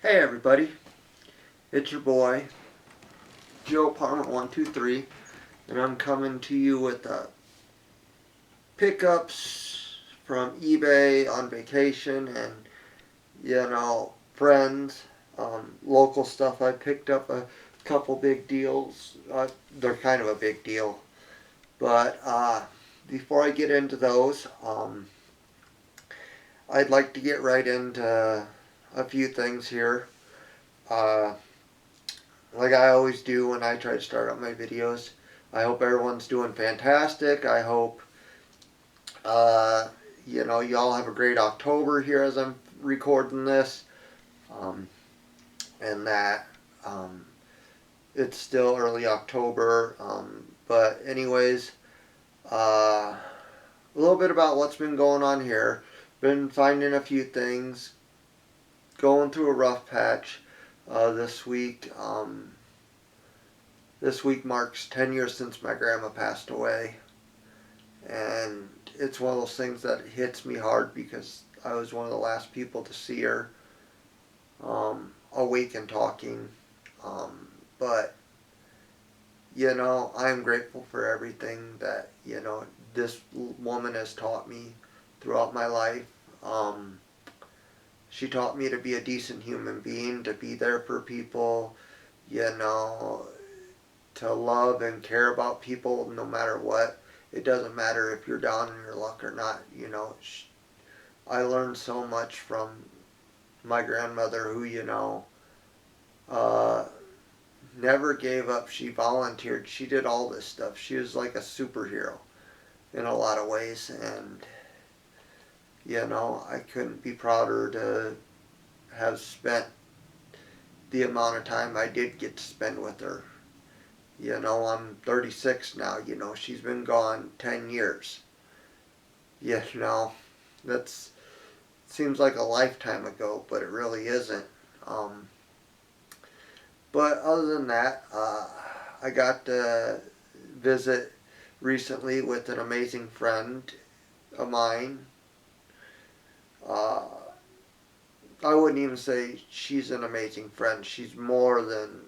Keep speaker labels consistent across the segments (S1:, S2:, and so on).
S1: Hey everybody, it's your boy Joe Palmer 123, and I'm coming to you with pickups from eBay on vacation and friends, local stuff. I picked up a couple big deals. They're kind of a big deal, but before I get into those, I'd like to get right into a few things here. Uh, like I always do when I try to start out my videos. I hope everyone's doing fantastic. I hope uh, y'all have a great October here as I'm recording this, um, and that um, it's still early October. But anyways, a little bit about what's been going on here. Been finding a few things, going through a rough patch this week. This week marks 10 years since my grandma passed away. And it's one of those things that hits me hard because I was one of the last people to see her awake and talking. But, I'm grateful for everything that, this woman has taught me throughout my life. She taught me to be a decent human being, to be there for people, you know, to love and care about people no matter what. It doesn't matter if you're down in your luck or not. I learned so much from my grandmother who, uh, never gave up. She volunteered. She did all this stuff. She was like a superhero in a lot of ways. And, I couldn't be prouder to have spent the amount of time I did get to spend with her. I'm 36 now. She's been gone 10 years. That's seems like a lifetime ago, but it really isn't. Um, but other than that, I got to visit recently with an amazing friend of mine. Uh, I wouldn't even say she's an amazing friend. She's more than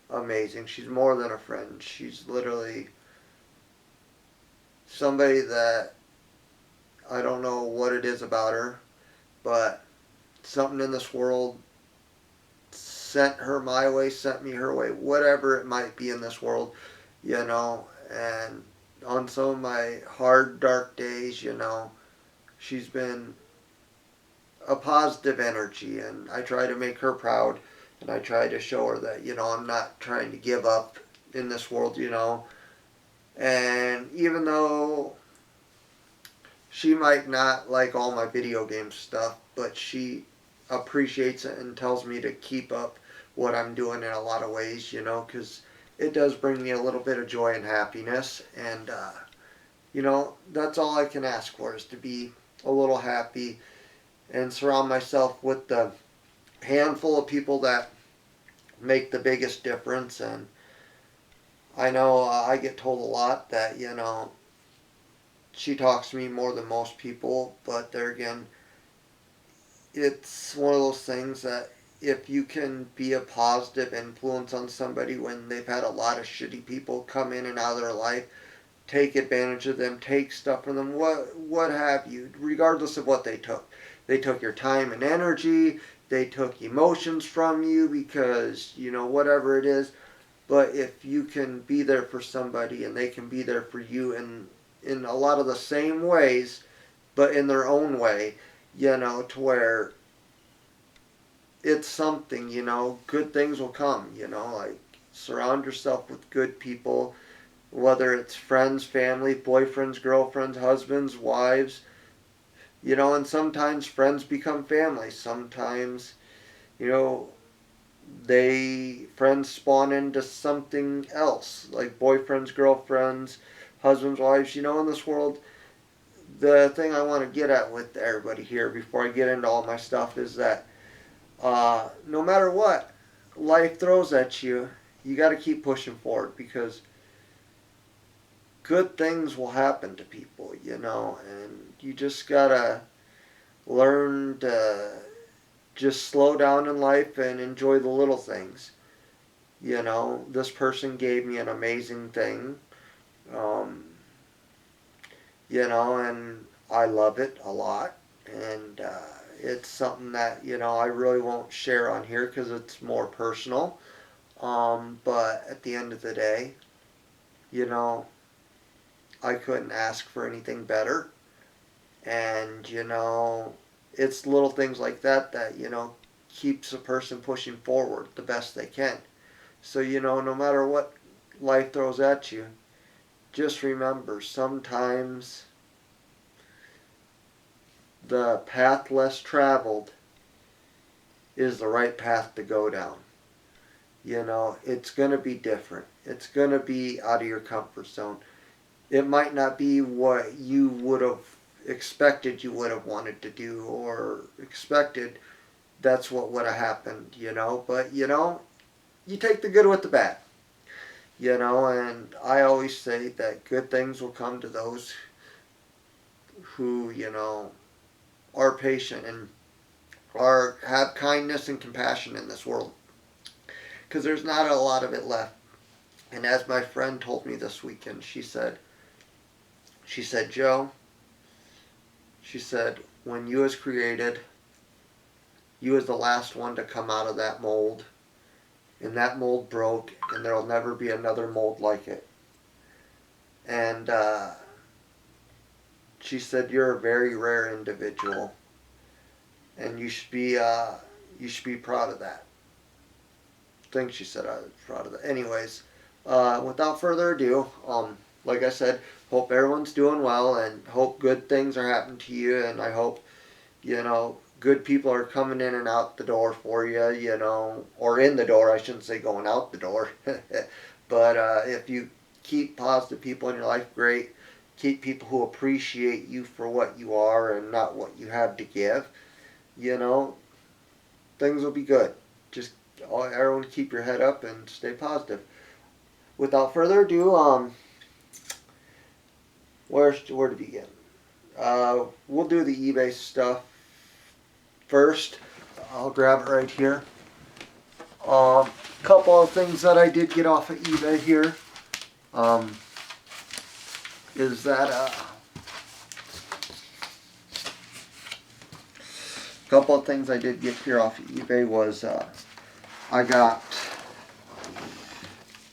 S1: amazing. She's more than a friend. She's literally somebody that I don't know what it is about her, but something in this world sent her my way, sent me her way, whatever it might be in this world, and on some of my hard, dark days, she's been a positive energy, and I try to make her proud, and I try to show her that, I'm not trying to give up in this world, and even though she might not like all my video game stuff, but she appreciates it and tells me to keep up what I'm doing in a lot of ways, because it does bring me a little bit of joy and happiness. And, that's all I can ask for is to be a little happy and surround myself with the handful of people that make the biggest difference. And I know I get told a lot that, she talks to me more than most people, but there again, it's one of those things that if you can be a positive influence on somebody when they've had a lot of shitty people come in and out of their life, take advantage of them, take stuff from them, what have you, regardless of what they took. They took your time and energy, they took emotions from you because, whatever it is. But if you can be there for somebody and they can be there for you in a lot of the same ways, but in their own way, to where it's something, good things will come, like surround yourself with good people, whether it's friends, family, boyfriends, girlfriends, husbands, wives, and sometimes friends become family. Sometimes, you know, friends spawn into something else, like boyfriends, girlfriends, husbands, wives, in this world. The thing I want to get at with everybody here before I get into all my stuff is that no matter what life throws at you, you got to keep pushing forward because good things will happen to people, and you just got to learn to just slow down in life and enjoy the little things. You know, this person gave me an amazing thing. Um, you know, and I love it a lot. And it's something that, you know, I really won't share on here because it's more personal. But at the end of the day, you know, I couldn't ask for anything better. And, you know, it's little things like that that, you know, keeps a person pushing forward the best they can. So, you know, no matter what life throws at you, just remember sometimes the path less traveled is the right path to go down. You know, it's going to be different. It's going to be out of your comfort zone. It might not be what you would have expected you would have wanted to do or expected that's what would have happened, you know. But, you know, you take the good with the bad, you know, and I always say that good things will come to those who, you know, are patient and have kindness and compassion in this world because there's not a lot of it left. And as my friend told me this weekend, she said, Joe, she said, when you was created, you was the last one to come out of that mold, and that mold broke, and there'll never be another mold like it. And she said, you're a very rare individual, and you should be proud of that. I think she said I was proud of that. Anyways, without further ado, like I said, hope everyone's doing well and hope good things are happening to you, and I hope, you know, good people are coming in and out the door for you, you know, or in the door. I shouldn't say going out the door. But if you keep positive people in your life, great. Keep people who appreciate you for what you are and not what you have to give, you know, things will be good. Just everyone keep your head up and stay positive. Without further ado, where to begin? We'll do the eBay stuff first. I'll grab it right here. Couple of things that I did get off of eBay here is that couple of things I did get here off of eBay was I got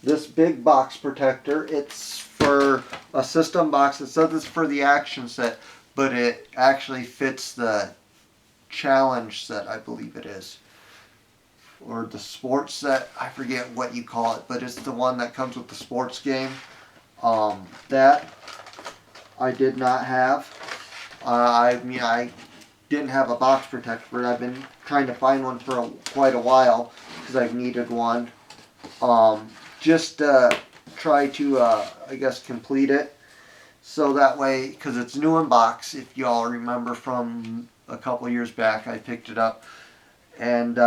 S1: this big box protector. It's for a system box. It says it's for the action set, but it actually fits the challenge set, I believe it is, or the sports set. I forget what you call it, but it's the one that comes with the sports game. That I did not have. I mean, I didn't have a box protector, but I've been trying to find one for quite a while because I've needed one. Just try to, I guess, complete it. So that way, because it's new in box, if you all remember from a couple years back, I picked it up. And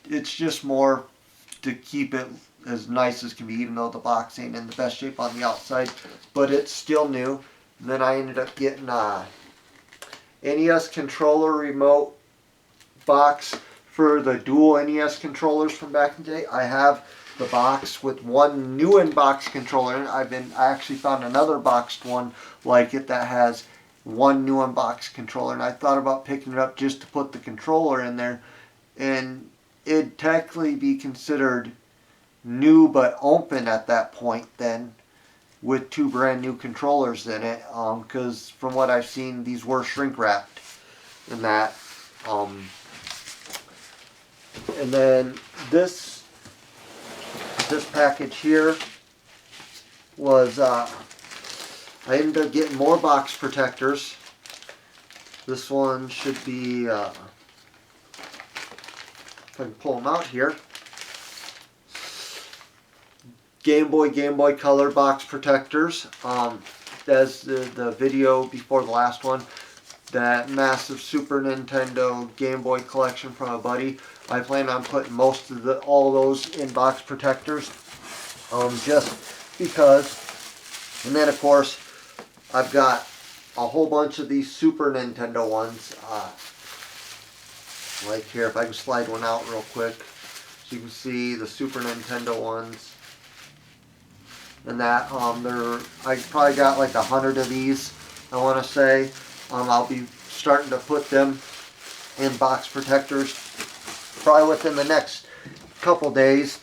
S1: it's just more to keep it as nice as can be, even though the box ain't in the best shape on the outside. But it's still new. Then I ended up getting NES controller remote box for the dual NES controllers from back in the day. I have the box with one new in-box controller in it. I actually found another boxed one like it that has one new in-box controller, and I thought about picking it up just to put the controller in there, and it'd technically be considered new but open at that point then, with two brand new controllers in it, because from what I've seen, these were shrink wrapped in that. And then this package here was, I ended up getting more box protectors. This one should be, if I can pull them out here. Game Boy Color box protectors. As the video before the last one, that massive Super Nintendo Game Boy collection from a buddy. I plan on putting most of all those in box protectors, just because. And then of course, I've got a whole bunch of these Super Nintendo ones. Like here, if I can slide one out real quick, so you can see the Super Nintendo ones. And that, I probably got like 100 of these, I want to say. I'll be starting to put them in box protectors probably within the next couple days.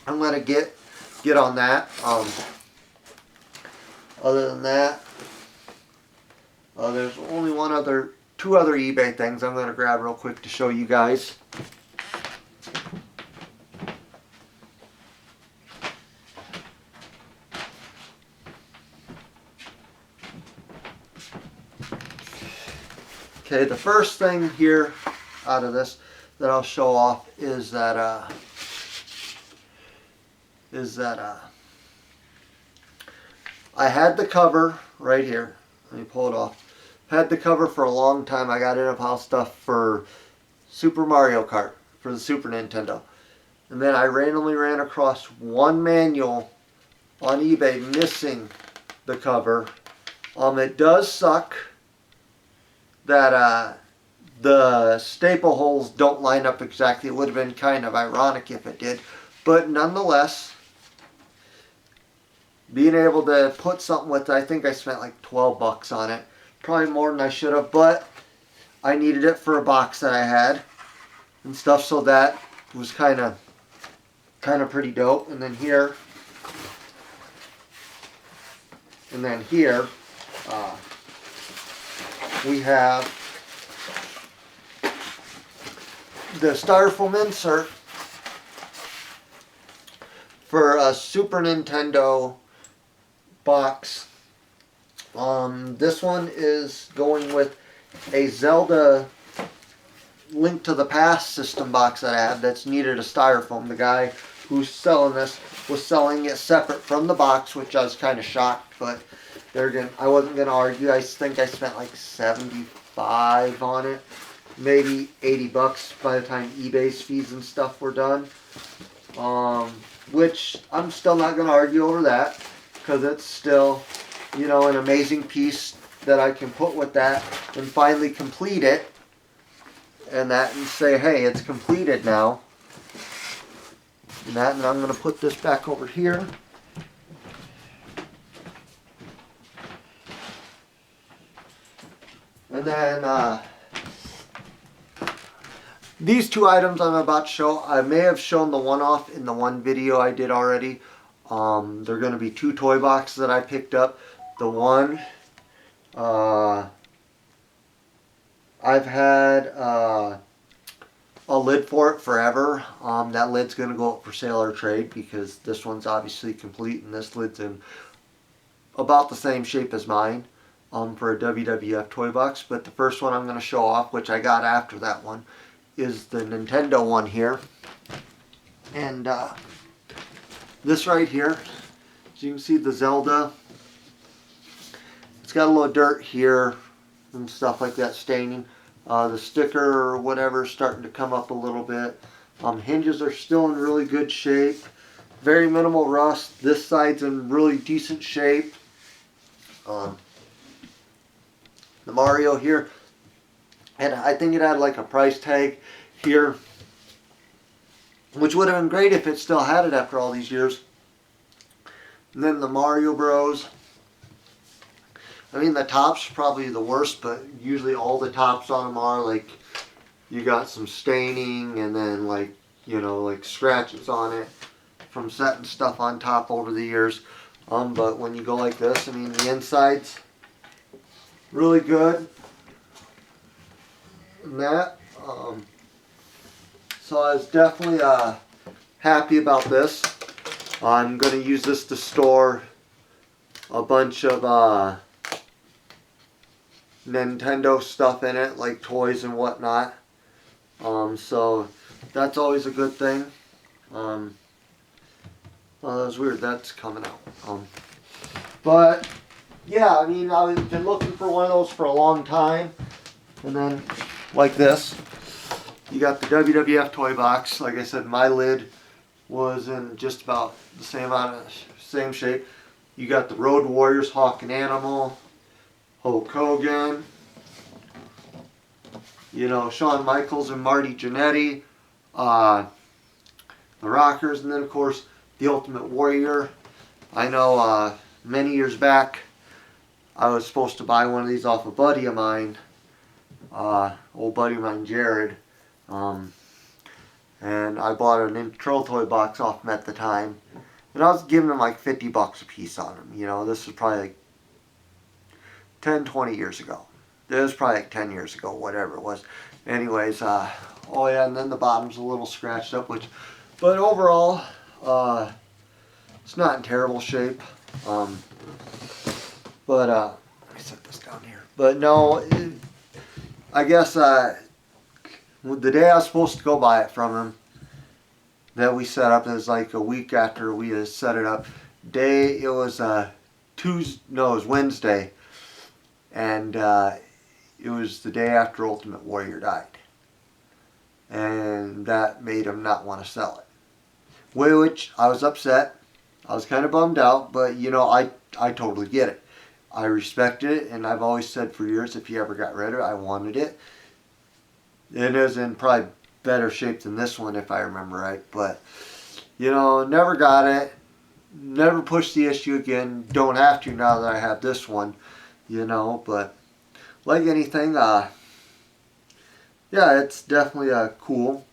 S1: I'm going to get on that. Other than that, there's only two other eBay things I'm going to grab real quick to show you guys. Okay, the first thing here out of this that I'll show off is that I had the cover right here. Let me pull it off. Had the cover for a long time. I got in-house stuff for Super Mario Kart for the Super Nintendo. And then I randomly ran across one manual on eBay missing the cover. It does suck that the staple holes don't line up exactly. It would have been kind of ironic if it did. But nonetheless, being able to put something with it, I think I spent like 12 bucks on it. Probably more than I should have, but I needed it for a box that I had and stuff, so that was kind of pretty dope. And then here, we have the styrofoam insert for a Super Nintendo box. This one is going with a Zelda Link to the Past system box that I have that's needed a styrofoam. The guy who's selling this was selling it separate from the box, which I was kind of shocked, but I wasn't going to argue. I think I spent like $75 on it, maybe 80 bucks by the time eBay's fees and stuff were done. Which I'm still not going to argue over that, because it's still, you know, an amazing piece that I can put with that and finally complete it, and say, hey, it's completed now. And I'm going to put this back over here. And then these two items I'm about to show, I may have shown the one off in the one video I did already. They're going to be two toy boxes that I picked up. The one, I've had a lid for it forever. That lid's going to go up for sale or trade, because this one's obviously complete and this lid's in about the same shape as mine for a WWF toy box. But the first one I'm going to show off, which I got after that one, is the Nintendo one here. And this right here, so you can see the Zelda. It's got a little dirt here and stuff like that staining. The sticker or whatever is starting to come up a little bit. Hinges are still in really good shape. Very minimal rust. This side's in really decent shape. The Mario here, and I think it had like a price tag here, which would have been great if it still had it after all these years. And then the Mario Bros. I mean, the top's probably the worst, but usually all the tops on them are like, you got some staining and then like, you know, like scratches on it from setting stuff on top over the years. But when you go like this, I mean, the inside's really good. And that, so I was definitely happy about this. I'm going to use this to store a bunch of Nintendo stuff in it, like toys and whatnot. So that's always a good thing. Well, that was weird. That's coming out. But yeah, I mean, I've been looking for one of those for a long time. And then, like this, you got the WWF toy box. Like I said, my lid was in just about the same shape. You got the Road Warriors, Hawk and Animal, Hulk Hogan, You know, Shawn Michaels and Marty Jannetty, the Rockers, and then of course the Ultimate Warrior. I know many years back I was supposed to buy one of these off a buddy of mine, old buddy of mine, Jared. And I bought an Troll Toy box off him at the time. And I was giving him like $50 a piece on them. You know, this was probably like 10, 20 years ago. It was probably like 10 years ago, whatever it was. Anyways, oh yeah, and then the bottom's a little scratched up, but overall, it's not in terrible shape. But let me set this down here. But no, I guess the day I was supposed to go buy it from him, that we set up, it was like a week after we had set it up. It was Tuesday, no, it was Wednesday, and it was the day after Ultimate Warrior died, and that made him not want to sell it. Which I was upset. I was kind of bummed out, but you know, I totally get it. I respect it, and I've always said for years, if he ever got rid of it, I wanted it. It is in probably better shape than this one, if I remember right. But, you know, never got it. Never pushed the issue again. Don't have to now that I have this one, you know. But, like anything, yeah, it's definitely cool.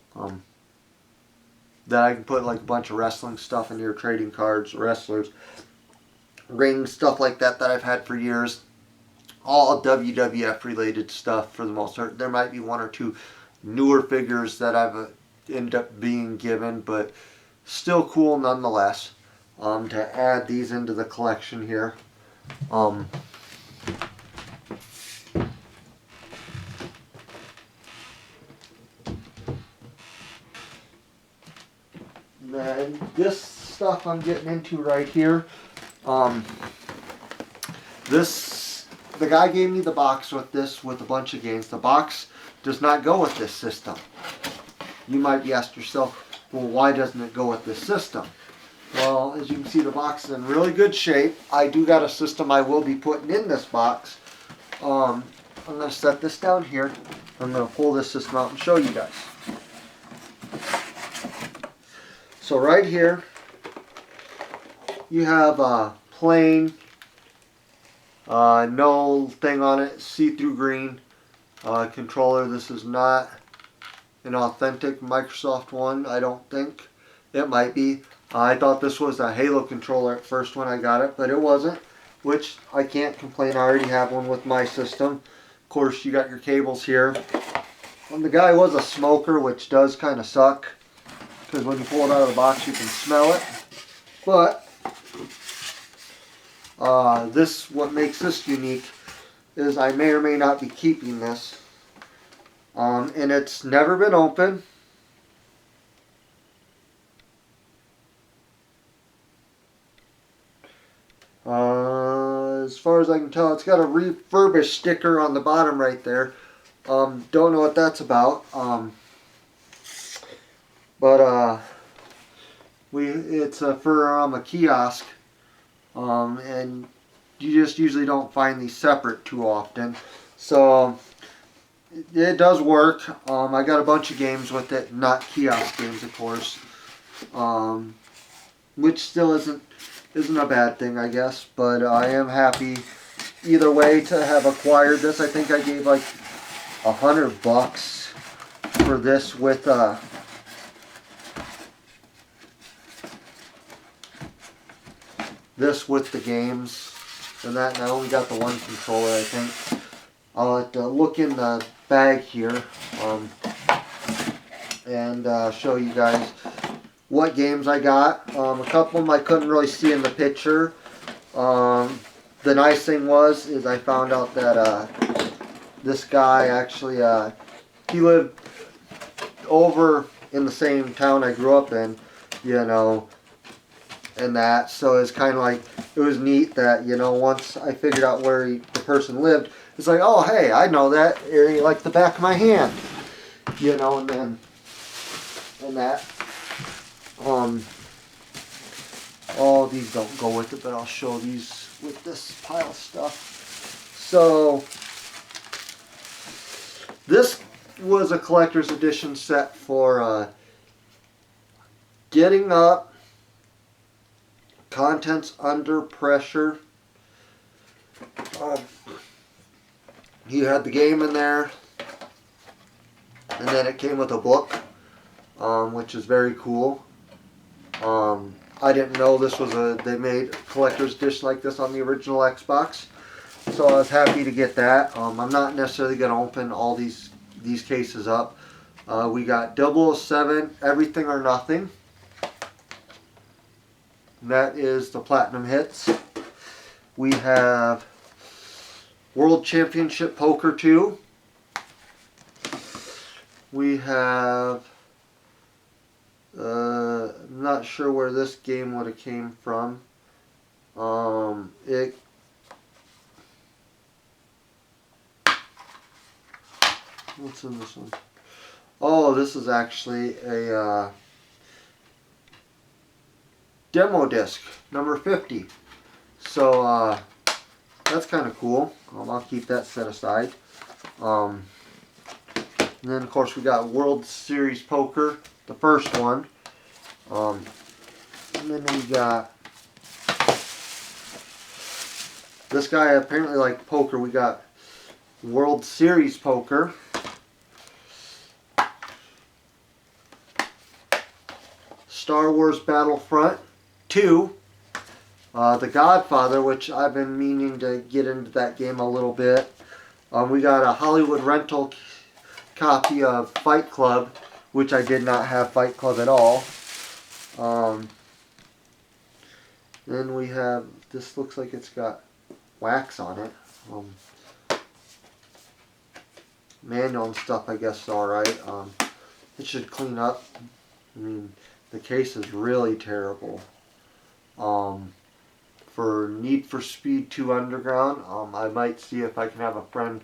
S1: That I can put like a bunch of wrestling stuff in here, trading cards, wrestlers, rings, stuff like that I've had for years. All WWF related stuff for the most part. There might be one or two newer figures that I've ended up being given, but still cool nonetheless. To add these into the collection here. And this stuff I'm getting into right here. The guy gave me the box with this, with a bunch of games. The box does not go with this system. You might be asking yourself, well, why doesn't it go with this system? Well, as you can see, the box is in really good shape. I do got a system I will be putting in this box. I'm going to set this down here. I'm going to pull this system out and show you guys. So right here, you have a plain, no thing on it, see-through green controller. This is not an authentic Microsoft one, I don't think. It might be. I thought this was a Halo controller at first when I got it, but it wasn't, which I can't complain. I already have one with my system. Of course, you got your cables here. And the guy was a smoker, which does kind of suck, because when you pull it out of the box, you can smell it. But what makes this unique is I may or may not be keeping this. And it's never been opened. As far as I can tell, it's got a refurbished sticker on the bottom right there. Don't know what that's about. But it's for a kiosk, and you just usually don't find these separate too often. So it does work. I got a bunch of games with it, not kiosk games, of course, which still isn't a bad thing, I guess. But I am happy either way to have acquired this. I think I gave like $100 for this with the games and that. And I only got the one controller, I think. I'll have to look in the bag here and show you guys what games I got. A couple of them I couldn't really see in the picture. The nice thing is I found out that this guy actually, he lived over in the same town I grew up in, you know, and that. So it's kind of like, it was neat that, you know, once I figured out where the person lived, it's like, oh, hey, I know that area like the back of my hand, you know, and that. All these don't go with it, but I'll show these with this pile of stuff. So, this was a collector's edition set for Getting Up, Contents Under Pressure. You had the game in there, and then it came with a book, which is very cool. I didn't know this was they made a collector's edition like this on the original Xbox, so I was happy to get that. I'm not necessarily going to open all these cases up. We got 007, Everything or Nothing. That is the Platinum Hits. We have World Championship Poker 2. We have, I'm not sure where this game would have came from. What's in this one? Oh, this is actually a demo disc, number 50. So that's kind of cool. I'll keep that set aside. And then of course we got World Series Poker, the first one. And then we got this guy apparently liked poker. We got World Series Poker. Star Wars Battlefront 2. The Godfather, which I've been meaning to get into that game a little bit. We got a Hollywood rental copy of Fight Club, which I did not have Fight Club at all. Then we have, this looks like it's got wax on it. Manual and stuff I guess is alright. It should clean up. I mean, the case is really terrible. For Need for Speed 2 Underground, I might see if I can have a friend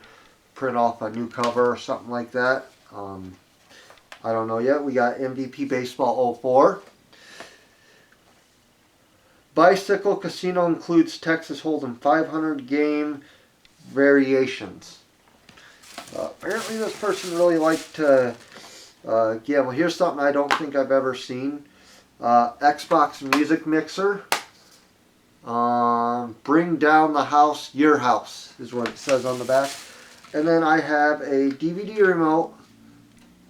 S1: print off a new cover or something like that. I don't know yet. We got MVP Baseball 04. Bicycle Casino includes Texas Hold'em 500 game variations. Apparently this person really liked to gamble. Here's something I don't think I've ever seen. Xbox Music Mixer. Bring down the house, your house is what it says on the back. And then I have a DVD remote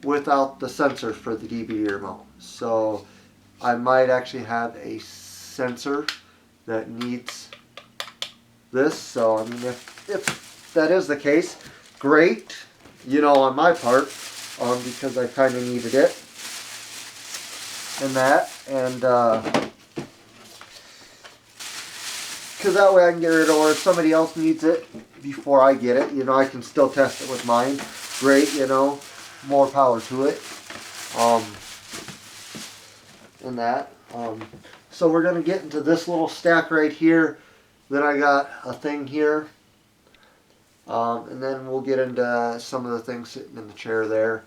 S1: without the sensor for the DVD remote. So I might actually have a sensor that needs this. So I mean, if that is the case, great. You know, on my part, because I kind of needed it. And that, and because that way I can get rid of it, or if somebody else needs it before I get it, you know, I can still test it with mine. Great, you know, more power to it. And that. So we're going to get into this little stack right here. Then I got a thing here. And then we'll get into some of the things sitting in the chair there.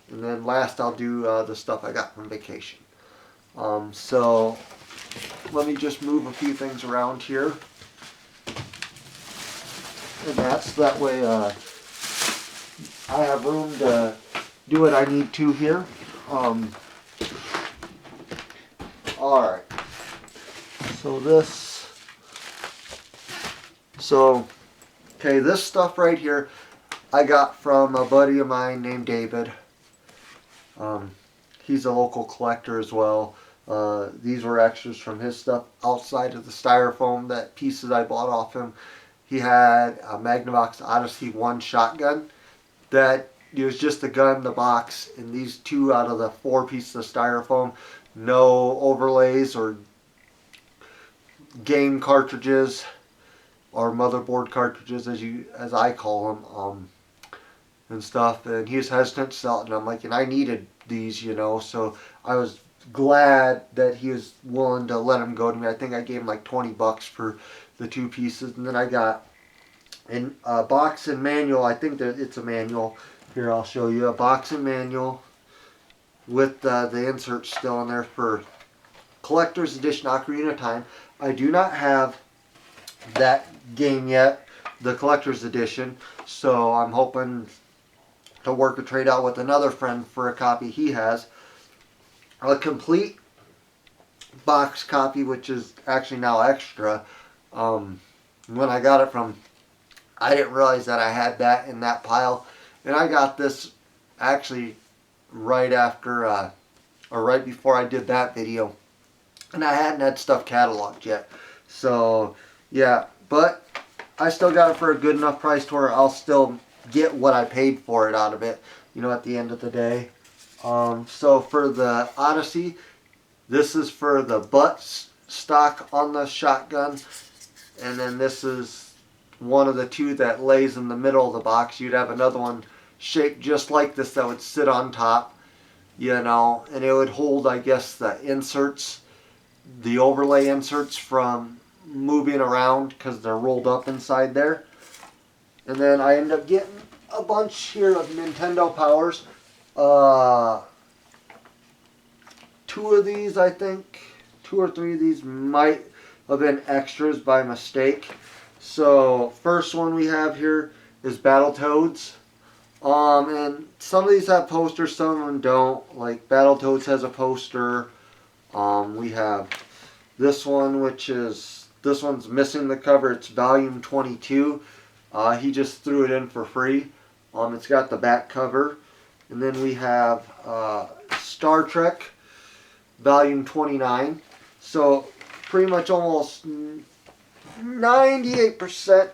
S1: And then last I'll do the stuff I got from vacation. So let me just move a few things around here. And that's that way I have room to do what I need to here. Alright. So okay, this stuff right here I got from a buddy of mine named David. He's a local collector as well. These were extras from his stuff outside of the styrofoam, that pieces I bought off him. He had a Magnavox Odyssey 1 shotgun that it was just the gun, the box, and these 2 out of the 4 pieces of styrofoam. No overlays or game cartridges or motherboard cartridges, as I call them, and stuff. And he was hesitant to sell it, and I'm like, and I needed these, you know, so I was glad that he was willing to let them go to me. I think I gave him like 20 bucks for the 2 pieces. And then I got a box and manual. I think that it's a manual. Here, I'll show you a box and manual with the inserts still in there for Collector's Edition Ocarina of Time. I do not have that game yet, the Collector's Edition, so I'm hoping to work a trade out with another friend for a copy he has. A complete box copy, which is actually now extra. When I got it from, I didn't realize that I had that in that pile, and I got this actually right after or right before I did that video, and I hadn't had stuff cataloged yet. So yeah, but I still got it for a good enough price to where I'll still get what I paid for it out of it, you know, at the end of the day. So for the Odyssey, this is for the butt stock on the shotgun, and then this is one of the two that lays in the middle of the box. You'd have another one shaped just like this that would sit on top, you know, and it would hold, I guess, the inserts, the overlay inserts from moving around because they're rolled up inside there. And then I end up getting a bunch here of Nintendo Powers. Two of these, I think, 2 or 3 of these might have been extras by mistake. So first one we have here is Battletoads. And some of these have posters, some of them don't. Like Battletoads has a poster. We have this one, this one's missing the cover. It's volume 22. He just threw it in for free. It's got the back cover. And then we have Star Trek volume 29. So pretty much almost 98%,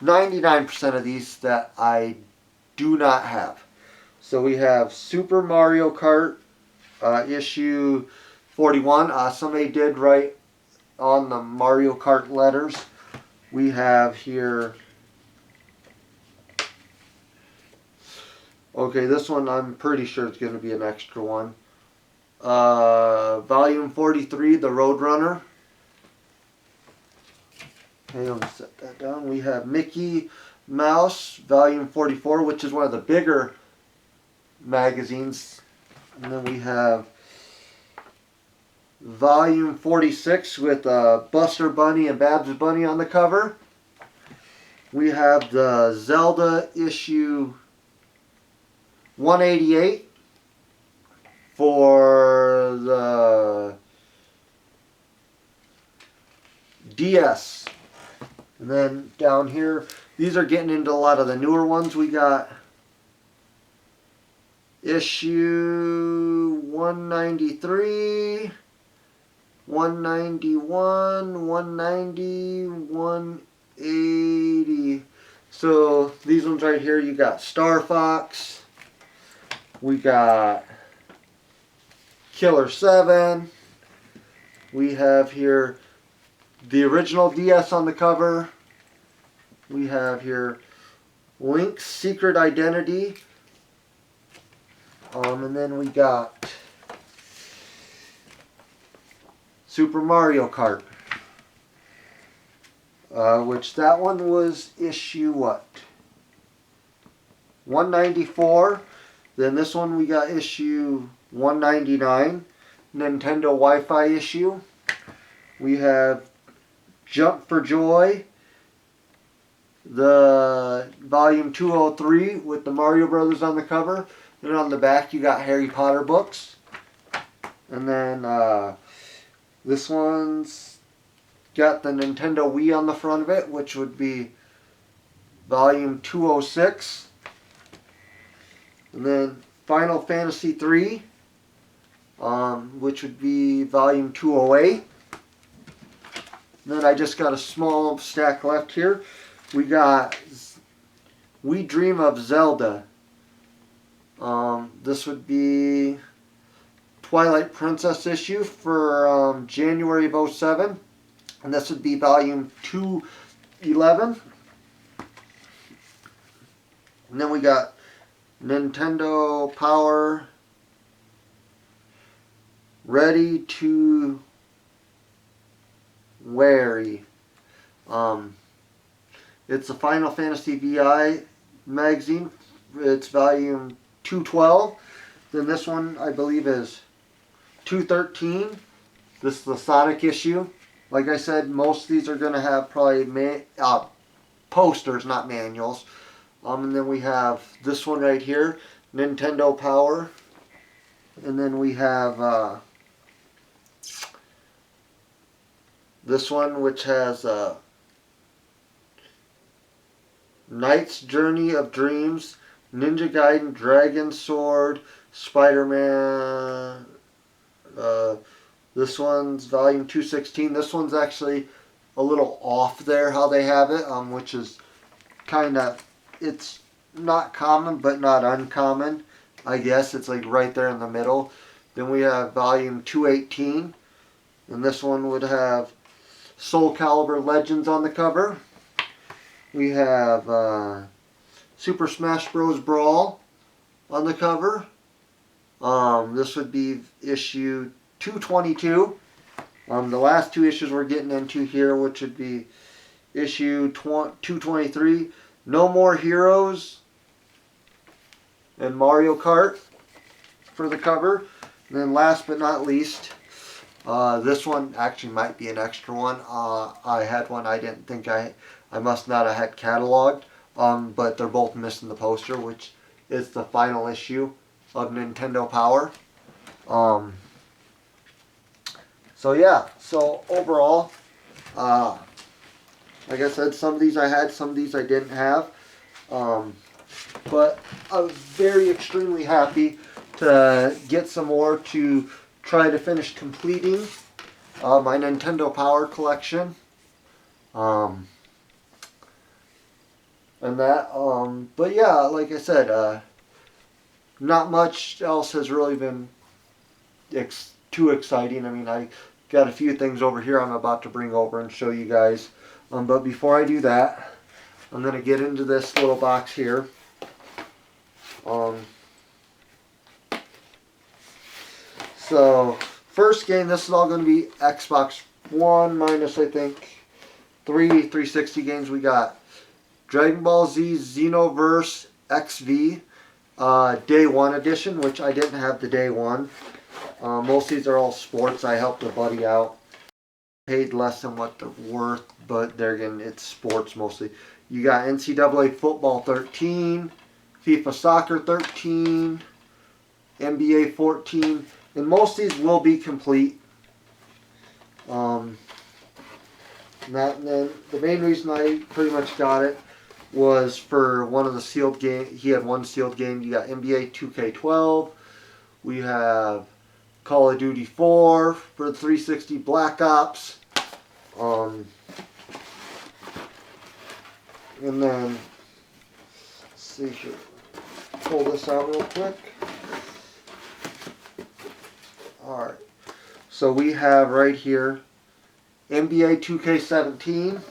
S1: 99% of these that I do not have. So we have Super Mario Kart issue 41. Somebody did write on the Mario Kart letters. We have here, okay, this one I'm pretty sure it's going to be an extra one. Volume 43, the Roadrunner. Okay, let me set that down. We have Mickey Mouse, volume 44, which is one of the bigger magazines. And then we have volume 46 with Buster Bunny and Babs Bunny on the cover. We have the Zelda issue 188 for the DS. And then down here, these are getting into a lot of the newer ones. We got issue 193, 191, 190, 180. So these ones right here, you got Star Fox. We got Killer 7. We have here the original DS on the cover. We have here Link's Secret Identity. And then we got Super Mario Kart. Which that one was issue what? 194. Then this one we got issue 199. Nintendo Wi-Fi issue. We have Jump for Joy, the volume 203 with the Mario Brothers on the cover. And on the back you got Harry Potter books. And then this one's got the Nintendo Wii on the front of it, which would be volume 206. And then Final Fantasy 3, which would be volume 208. And then I just got a small stack left here. We got We Dream of Zelda. This would be Twilight Princess issue for January of 07. And this would be volume 211. And then we got Nintendo Power Ready to Wary. It's a Final Fantasy VI magazine. It's volume 212. Then this one I believe is 213. This is the Sonic issue. Like I said, most of these are going to have probably posters, not manuals. And then we have this one right here, Nintendo Power. And then we have this one, which has Knight's Journey of Dreams, Ninja Gaiden, Dragon Sword, Spider-Man. This one's volume 216. This one's actually a little off there how they have it, which is kind of, it's not common but not uncommon, I guess. It's like right there in the middle. Then we have volume 218, and this one would have Soul Calibur Legends on the cover. We have Super Smash Bros. Brawl on the cover. This would be issue 222. The last two issues we're getting into here, which would be issue 223, No More Heroes and Mario Kart for the cover. And then last but not least, this one actually might be an extra one. I had one I didn't think I must not have had cataloged, but they're both missing the poster, which is the final issue of Nintendo Power. So yeah, so overall, like I said, some of these I had, some of these I didn't have. But I was very extremely happy to get some more to try to finish completing my Nintendo Power collection. And that, but yeah, like I said, not much else has really been too exciting. I mean, I got a few things over here I'm about to bring over and show you guys. But before I do that, I'm going to get into this little box here. So, first game, this is all going to be Xbox One minus, I think, 360 games. We got Dragon Ball Z Xenoverse XV Day 1 edition, which I didn't have the Day 1. Most of these are all sports. I helped a buddy out. Paid less than what they're worth, but there again, it's sports mostly. You got NCAA Football 13, FIFA Soccer 13, NBA 14, and most of these will be complete. And then the main reason I pretty much got it was for one of the sealed games. He had one sealed game. You got NBA 2K12. We have Call of Duty 4 for the 360, Black Ops. And then, let's see here. Pull this out real quick. Alright. So we have right here NBA 2K17.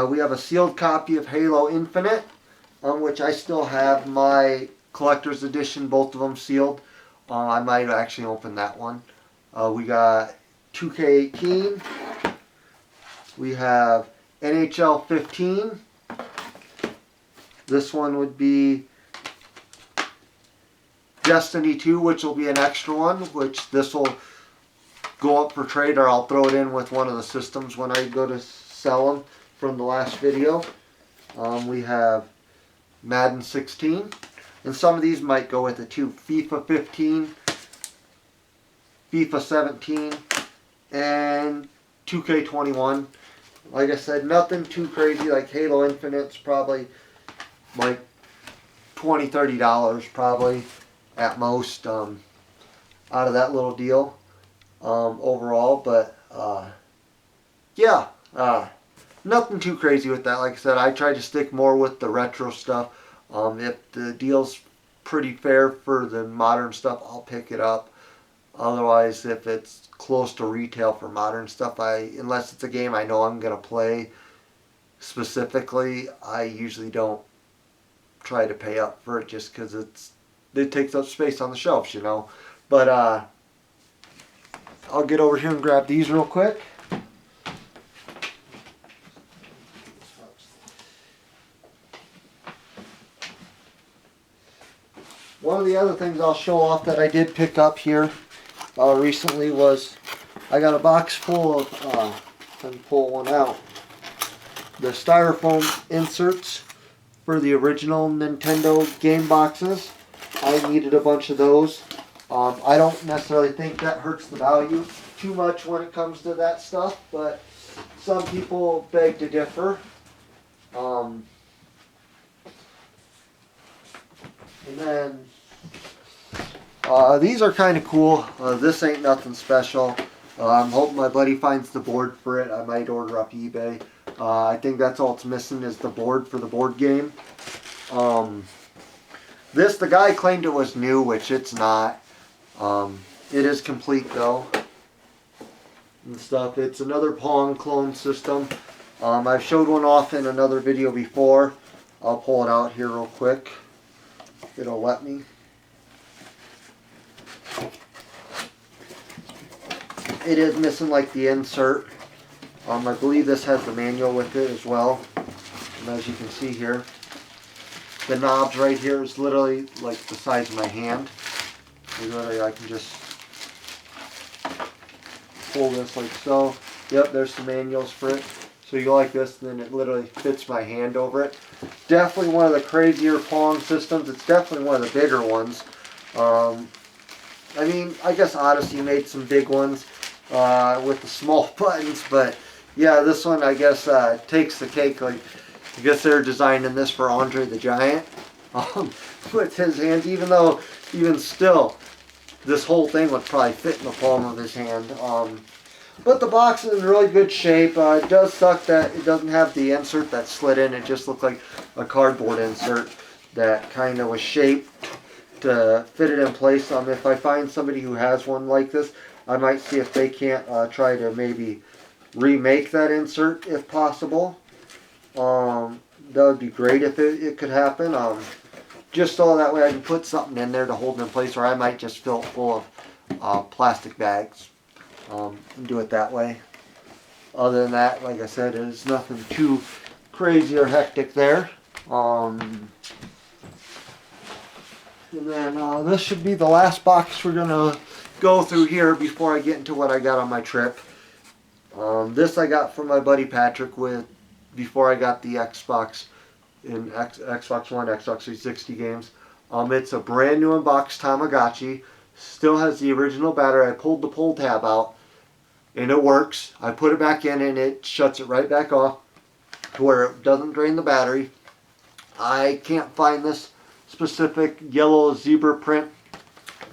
S1: We have a sealed copy of Halo Infinite, which I still have my collector's edition, both of them sealed. I might actually open that one. We got 2K18. We have NHL 15. This one would be Destiny 2, which will be an extra one, which this will go up for trade, or I'll throw it in with one of the systems when I go to sell them from the last video. We have Madden 16. And some of these might go with it too. FIFA 15, FIFA 17, and 2K21. Like I said, nothing too crazy. Like Halo Infinite's probably like $20, $30 probably at most out of that little deal overall. But yeah, nothing too crazy with that. Like I said, I try to stick more with the retro stuff. If the deal's pretty fair for the modern stuff, I'll pick it up. Otherwise, if it's close to retail for modern stuff, unless it's a game I know I'm going to play specifically, I usually don't try to pay up for it just because it takes up space on the shelves, you know. But I'll get over here and grab these real quick. One of the other things I'll show off that I did pick up here recently was I got a box full of, let me pull one out, the styrofoam inserts for the original Nintendo game boxes. I needed a bunch of those. I don't necessarily think that hurts the value too much when it comes to that stuff, but some people beg to differ. And then these are kind of cool. This ain't nothing special. I'm hoping my buddy finds the board for it. I might order up eBay. I think that's all it's missing is the board for the board game. This, the guy claimed it was new, which it's not. It is complete though. And stuff. It's another Pong clone system. I've showed one off in another video before. I'll pull it out here real quick. It'll let me. It is missing like the insert. I believe this has the manual with it as well. And as you can see here, the knobs right here is literally like the size of my hand. Literally, I can just pull this like so. Yep, there's the manuals for it. So you go like this, and then it literally fits my hand over it. Definitely one of the crazier Pong systems. It's definitely one of the bigger ones. I mean, I guess Odyssey made some big ones with the small buttons, but yeah, this one I guess takes the cake. Like, I guess they're designing this for Andre the Giant with his hands, even still, this whole thing would probably fit in the palm of his hand. But the box is in really good shape. It does suck that it doesn't have the insert that slid in. It just looked like a cardboard insert that kind of was shaped to fit it in place. If I find somebody who has one like this, I might see if they can't try to maybe remake that insert if possible. That would be great if it could happen. Just so that way I can put something in there to hold it in place, or I might just fill it full of plastic bags and do it that way. Other than that, like I said, there's nothing too crazy or hectic there. And then this should be the last box we're going to go through here before I get into what I got on my trip. This I got from my buddy Patrick before I got the Xbox in Xbox One, Xbox 360 games. It's a brand new unboxed Tamagotchi. Still has the original battery. I pulled the pull tab out and it works. I put it back in and it shuts it right back off to where it doesn't drain the battery. I can't find this specific yellow zebra print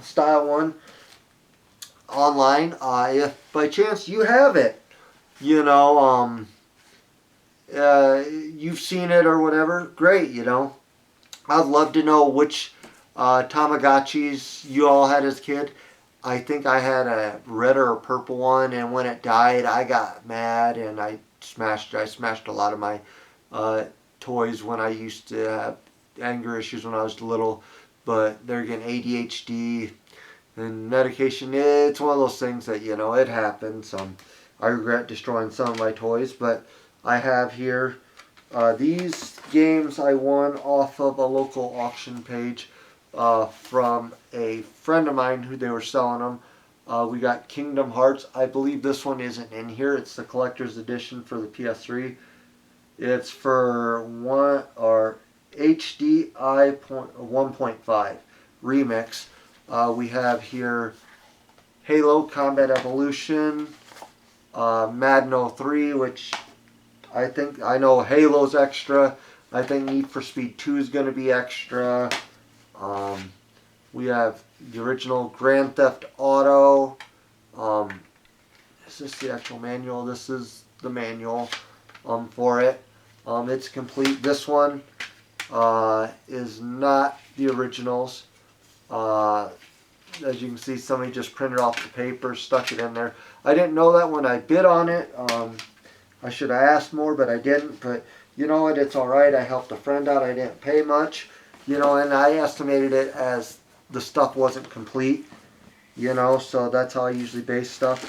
S1: style one online. If by chance you have it, you know, you've seen it or whatever, great, you know. I'd love to know which Tamagotchis you all had as a kid. I think I had a red or a purple one, and when it died, I got mad and I smashed a lot of my toys when I used to have anger issues when I was little. But they're getting ADHD and medication. It's one of those things that, you know, it happens. I regret destroying some of my toys, but I have here these games I won off of a local auction page from a friend of mine who they were selling them. We got Kingdom Hearts. I believe this one isn't in here. It's the collector's edition for the PS3. It's for HDI 1.5 remix. We have here Halo Combat Evolution, Madden 03, which I know Halo's extra. I think Need for Speed 2 is going to be extra. We have the original Grand Theft Auto. Is this the actual manual? This is the manual for it. It's complete. This one is not the originals. As you can see, somebody just printed off the paper, stuck it in there. I didn't know that when I bid on it. I should have asked more, but I didn't. But you know what? It's alright. I helped a friend out. I didn't pay much. You know, and I estimated it as the stuff wasn't complete. You know, so that's how I usually base stuff.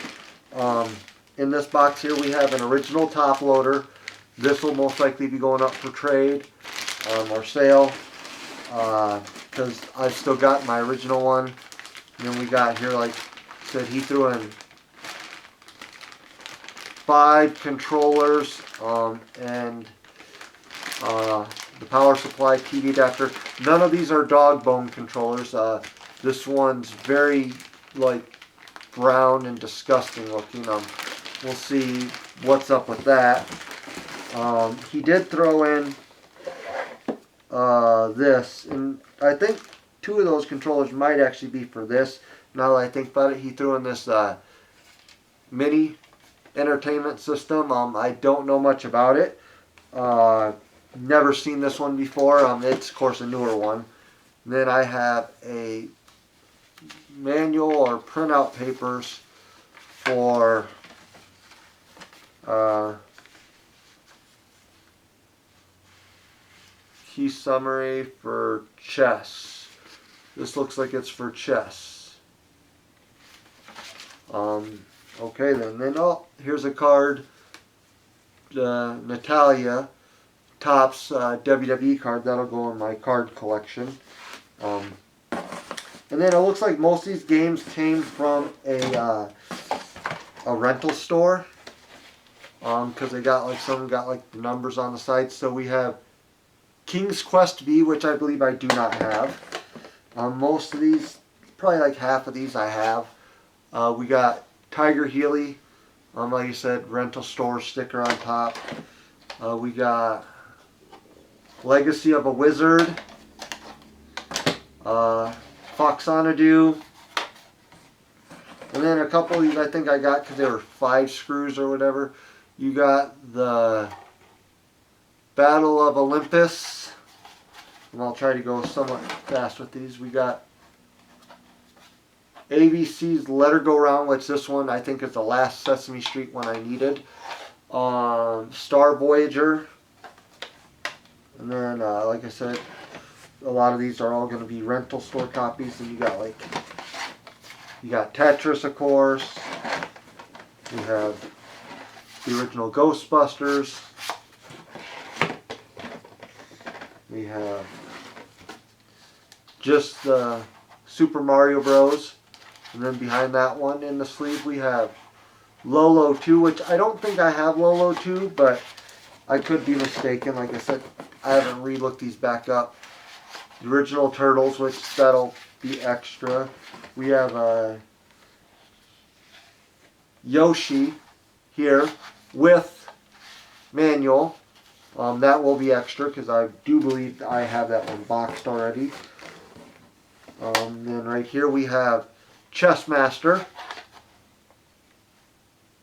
S1: In this box here, we have an original top loader. This will most likely be going up for trade or sale. Because I've still got my original one. And then we got here, like I said, he threw in 5 controllers and the power supply, TV adapter. None of these are dog bone controllers. This one's very like brown and disgusting looking. We'll see what's up with that. He did throw in this, and I think two of those controllers might actually be for this. Now that I think about it, he threw in this mini entertainment system. I don't know much about it. Never seen this one before. It's of course a newer one. And then I have a manual or printout papers for key summary for chess. This looks like it's for chess. Okay then. Oh, here's a card. Natalia Topps WWE card. That'll go in my card collection. And then it looks like most of these games came from a rental store. Because they got like some got like the numbers on the side. So we have King's Quest V, which I believe I do not have. Most of these, probably like half of these I have. We got Tiger Healy, like I said, rental store sticker on top. We got Legacy of a Wizard, Fox Xanadu, and then a couple of these I think I got because they were 5 screws or whatever. You got the Battle of Olympus, and I'll try to go somewhat fast with these. We got ABC's Let Her Go Round, which this one I think is the last Sesame Street one I needed. Star Voyager, and then like I said, a lot of these are all going to be rental store copies. And you got Tetris, of course. You have the original Ghostbusters. We have just the Super Mario Bros. And then behind that one in the sleeve we have Lolo 2, which I don't think I have Lolo 2, but I could be mistaken. Like I said, I haven't re-looked these back up. The original Turtles, which that'll be extra. We have Yoshi here with manual. That will be extra because I do believe I have that one boxed already. Then right here we have Chess Master,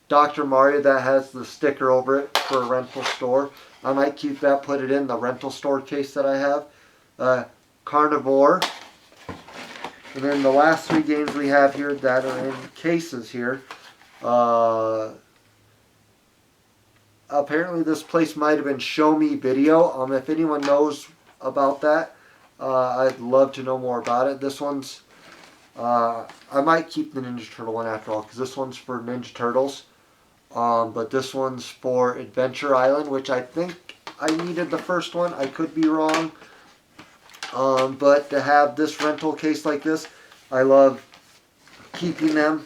S1: Dr. Mario, that has the sticker over it for a rental store. I might keep that, put it in the rental store case that I have. Carnivore. And then the last 3 games we have here that are in cases here. Apparently this place might have been Show Me Video. If anyone knows about that, I'd love to know more about it. This one's, I might keep the Ninja Turtle one after all, because this one's for Ninja Turtles. But this one's for Adventure Island, which I think I needed the first one. I could be wrong. But to have this rental case like this, I love keeping them.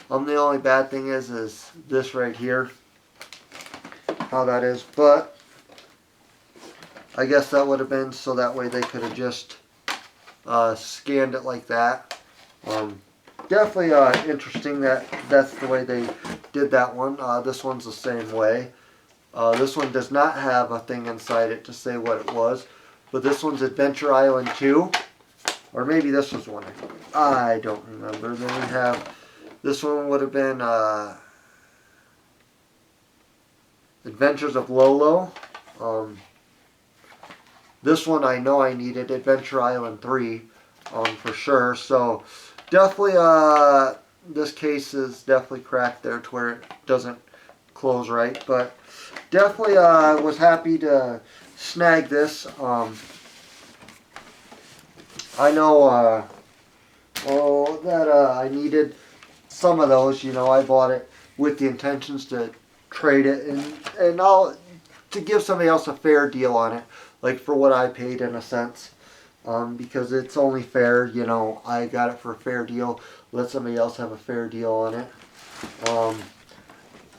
S1: The only bad thing is this right here, how that is. But I guess that would have been so that way they could have just scanned it like that. Definitely interesting that that's the way they did that one. This one's the same way. This one does not have a thing inside it to say what it was. But this one's Adventure Island 2. Or maybe this was one. I don't remember. Then we have, this one would have been Adventures of Lolo. This one I know I needed, Adventure Island 3, for sure. So definitely, this case is definitely cracked there to where it doesn't close right. But definitely was happy to snag this. I know that I needed some of those. You know, I bought it with the intentions to trade it and I'll to give somebody else a fair deal on it, like for what I paid in a sense, because it's only fair. You know, I got it for a fair deal. Let somebody else have a fair deal on it.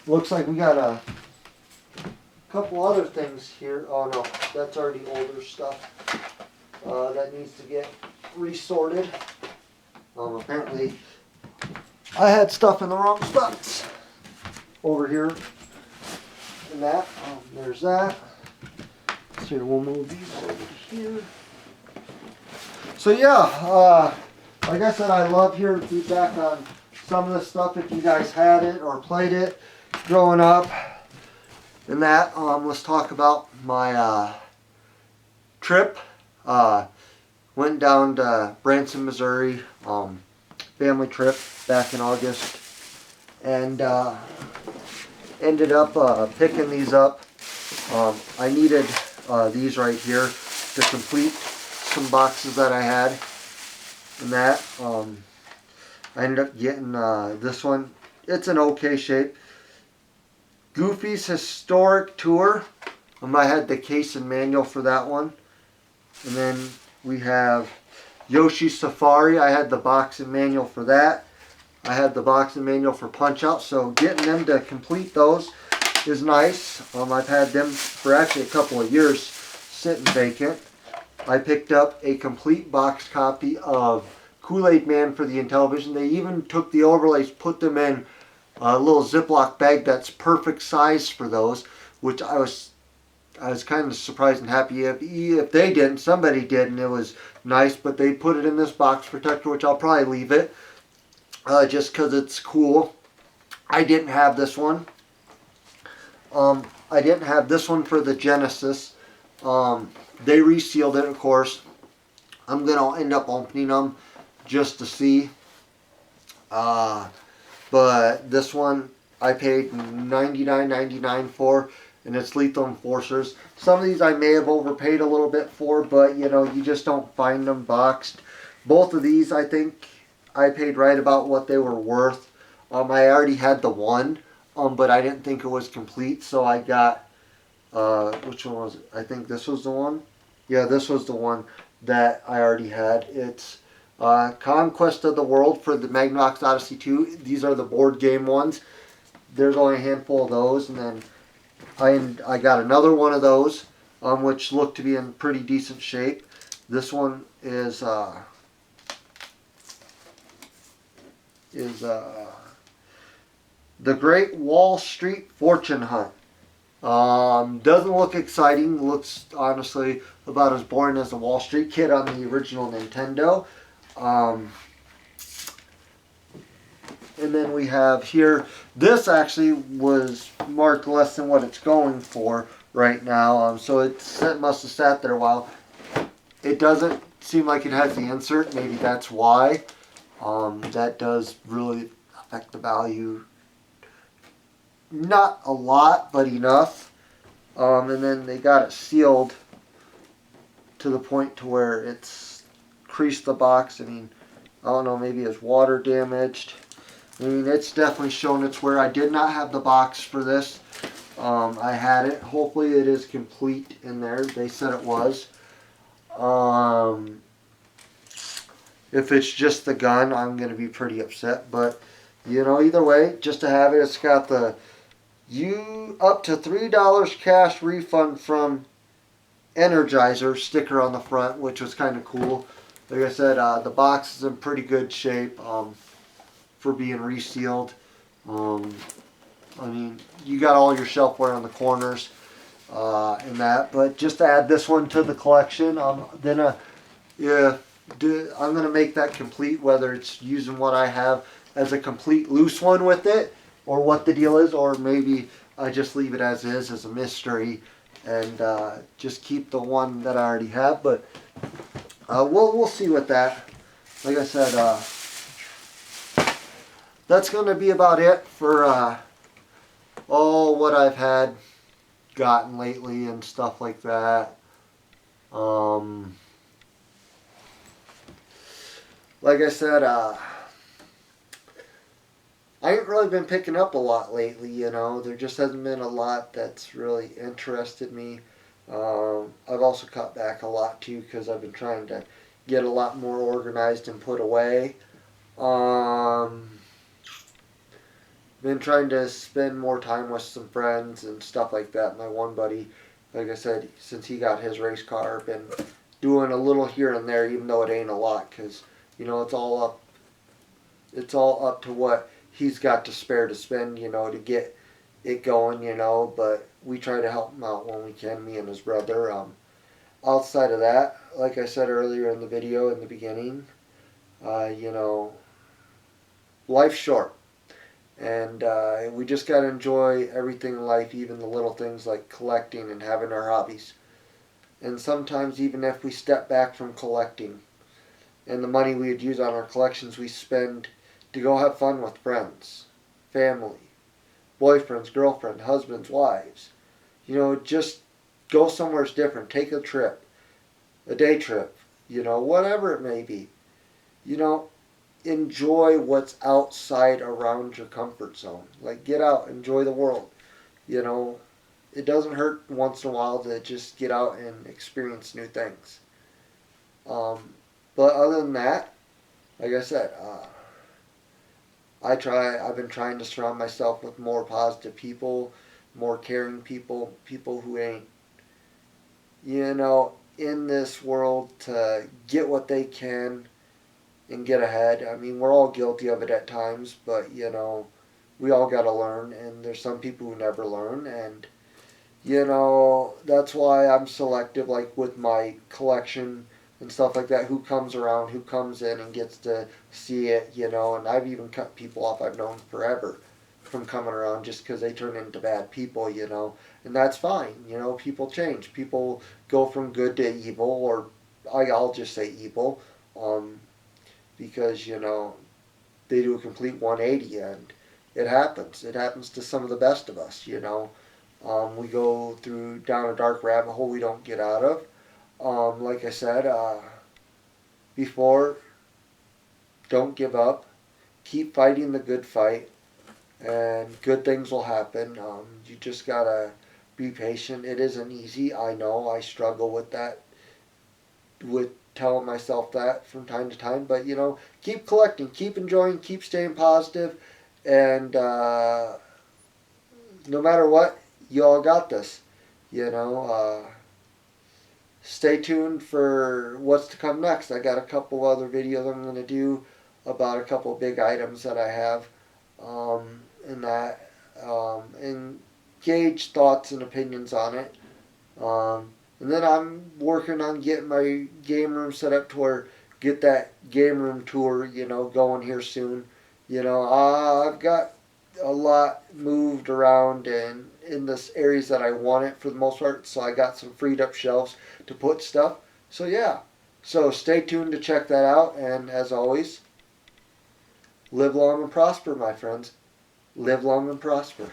S1: Looks like we got a couple other things here. Oh no, that's already older stuff that needs to get resorted. Apparently, I had stuff in the wrong spots over here. And that, there's that. So we'll move these over here. So yeah, like I said, I love hearing feedback on some of this stuff if you guys had it or played it growing up. And that, let's talk about my trip. Went down to Branson, Missouri, family trip back in August, and ended up picking these up. I needed these right here to complete some boxes that I had, and that I ended up getting this one. It's an okay shape. Goofy's Historic Tour. I had the case and manual for that one. And then we have Yoshi's Safari. I had the box and manual for that. I had the box and manual for Punch Out. So getting them to complete those is nice. I've had them for actually a couple of years sitting vacant. I picked up a complete box copy of Kool-Aid Man for the Intellivision. They even took the overlays, put them in a little Ziploc bag that's perfect size for those, which I was kind of surprised and happy if they didn't, somebody did, and it was nice. But they put it in this box protector, which I'll probably leave it just because it's cool. I didn't have this one. I didn't have this one for the Genesis. They resealed it, of course. I'm gonna end up opening them just to see. But this one I paid $99.99 for, and it's Lethal Enforcers. Some of these I may have overpaid a little bit for, but you know, you just don't find them boxed. Both of these, I think I paid right about what they were worth. I already had the one, but I didn't think it was complete, so I got, which one was it? I think this was the one. Yeah, this was the one that I already had. It's Conquest of the World for the Magnavox Odyssey 2. These are the board game ones. There's only a handful of those, and then I got another one of those, which looked to be in pretty decent shape. This one is The Great Wall Street Fortune Hunt. Doesn't look exciting. Looks honestly about as boring as the Wall Street Kid on the original Nintendo. And then we have here, this actually was marked less than what it's going for right now. So it must have sat there a while. It doesn't seem like it has the insert. Maybe that's why. That does really affect the value. Not a lot, but enough. And then they got it sealed to the point to where it's creased the box. I mean, I don't know, maybe it's water damaged. I mean, it's definitely shown its wear. I did not have the box for this. I had it. Hopefully it is complete in there. They said it was. If it's just the gun, I'm going to be pretty upset. But, you know, either way, just to have it, it's got the up to $3 cash refund from Energizer sticker on the front, which was kind of cool. Like I said, the box is in pretty good shape for being resealed. I mean, you got all your shelfware on the corners and that. But just to add this one to the collection, then I'm going to make that complete, whether it's using what I have as a complete loose one with it, or what the deal is, or maybe I just leave it as is, as a mystery, and just keep the one that I already have. But we'll see with that. Like I said, that's going to be about it for what I've gotten lately and stuff like that. Like I said, I ain't really been picking up a lot lately, you know. There just hasn't been a lot that's really interested me. I've also cut back a lot too because I've been trying to get a lot more organized and put away. been trying to spend more time with some friends and stuff like that. My one buddy, like I said, since he got his race car, been doing a little here and there, even though it ain't a lot, because it's all up to what he's got to spare to spend, to get it going, But we try to help him out when we can, me and his brother. Outside of that, like I said earlier in the video in the beginning, uh, you know, life's short. And we just got to enjoy everything in life, even the little things like collecting and having our hobbies. And sometimes, even if we step back from collecting and the money we would use on our collections, we spend to go have fun with friends, family, boyfriends, girlfriends, husbands, wives. Just go somewhere different. Take a trip, a day trip, whatever it may be. You know, enjoy what's outside around your comfort zone. Like, get out, enjoy the world. You know, it doesn't hurt once in a while to just get out and experience new things. Um, but other than that, like I said, I've been trying to surround myself with more positive people, more caring people, people who ain't, in this world to get what they can and get ahead. I mean, we're all guilty of it at times, but we all got to learn, and there's some people who never learn, and that's why I'm selective, like with my collection and stuff like that. Who comes around, who comes in and gets to see it, and I've even cut people off I've known forever from coming around just because they turn into bad people, and that's fine. People change. People go from good to evil, or I'll just say evil. Um, because they do a complete 180, and it happens. It happens to some of the best of us. We go through down a dark rabbit hole we don't get out of. Like I said before, don't give up. Keep fighting the good fight, and good things will happen. You just gotta be patient. It isn't easy. I know. I struggle with that, with telling myself that from time to time. But keep collecting, keep enjoying, keep staying positive, and no matter what, you all got this. You know, stay tuned for what's to come next. I got a couple other videos I'm going to do about a couple big items that I have, in that, and gauge thoughts and opinions on it. And then I'm working on getting my game room set up to where get that game room tour, going here soon. I've got a lot moved around and in this areas that I want it for the most part. So I got some freed up shelves to put stuff. So yeah. So stay tuned to check that out. And as always, live long and prosper, my friends. Live long and prosper.